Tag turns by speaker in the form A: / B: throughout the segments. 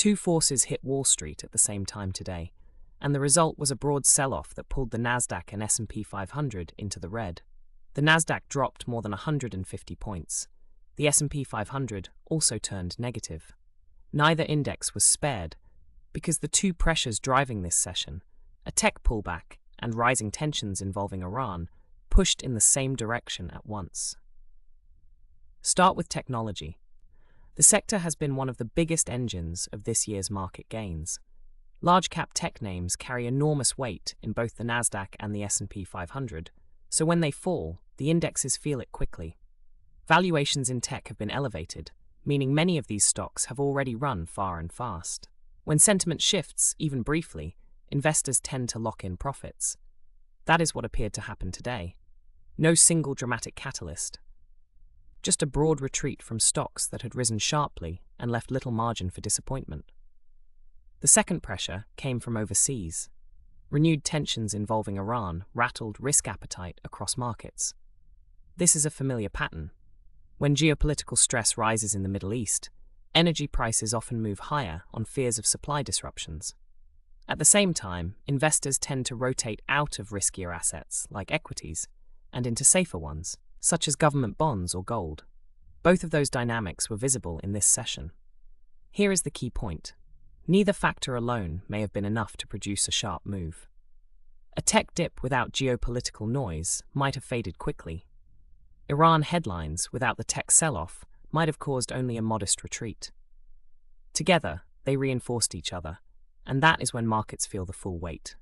A: Two forces hit Wall Street at the same time today, and the result was a broad sell-off that pulled the Nasdaq and S&P 500 into the red. The Nasdaq dropped more than 150 points. The S&P 500 also turned negative. Neither index was spared, because the two pressures driving this session, a tech pullback and rising tensions involving Iran, pushed in the same direction at once. Start with technology. The sector has been one of the biggest engines of this year's market gains. Large-cap tech names carry enormous weight in both the Nasdaq and the S&P 500, so when they fall, the indexes feel it quickly. Valuations in tech have been elevated, meaning many of these stocks have already run far and fast. When sentiment shifts, even briefly, investors tend to lock in profits. That is what appeared to happen today. No single dramatic catalyst. Just a broad retreat from stocks that had risen sharply and left little margin for disappointment. The second pressure came from overseas. Renewed tensions involving Iran rattled risk appetite across markets. This is a familiar pattern. When geopolitical stress rises in the Middle East, energy prices often move higher on fears of supply disruptions. At the same time, investors tend to rotate out of riskier assets, like equities, and into safer ones, such as government bonds or gold. Both of those dynamics were visible in this session. Here is the key point. Neither factor alone may have been enough to produce a sharp move. A tech dip without geopolitical noise might have faded quickly. Iran headlines without the tech sell-off might have caused only a modest retreat. Together, they reinforced each other, and that is when markets feel the full weight.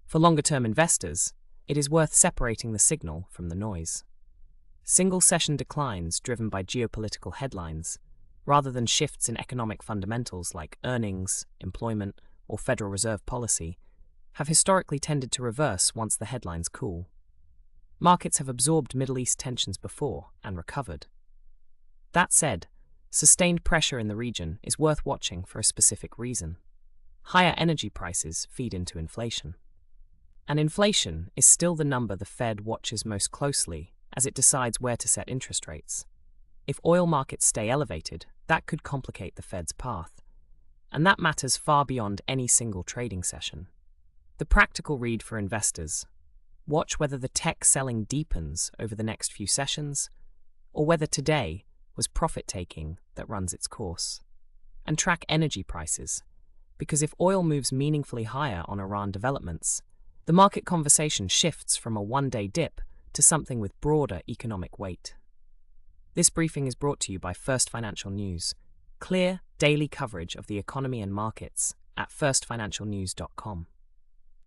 A: For longer-term investors, it is worth separating the signal from the noise. Single-session declines driven by geopolitical headlines, rather than shifts in economic fundamentals like earnings, employment, or Federal Reserve policy, have historically tended to reverse once the headlines cool. Markets have absorbed Middle East tensions before and recovered. That said, sustained pressure in the region is worth watching for a specific reason. Higher energy prices feed into inflation. And inflation is still the number the Fed watches most closely as it decides where to set interest rates. If oil markets stay elevated, that could complicate the Fed's path. And that matters far beyond any single trading session. The practical read for investors: watch whether the tech selling deepens over the next few sessions, or whether today was profit-taking that runs its course. And track energy prices, because if oil moves meaningfully higher on Iran developments, the market conversation shifts from a one-day dip to something with broader economic weight. This briefing is brought to you by First Financial News. Clear, daily coverage of the economy and markets at firstfinancialnews.com.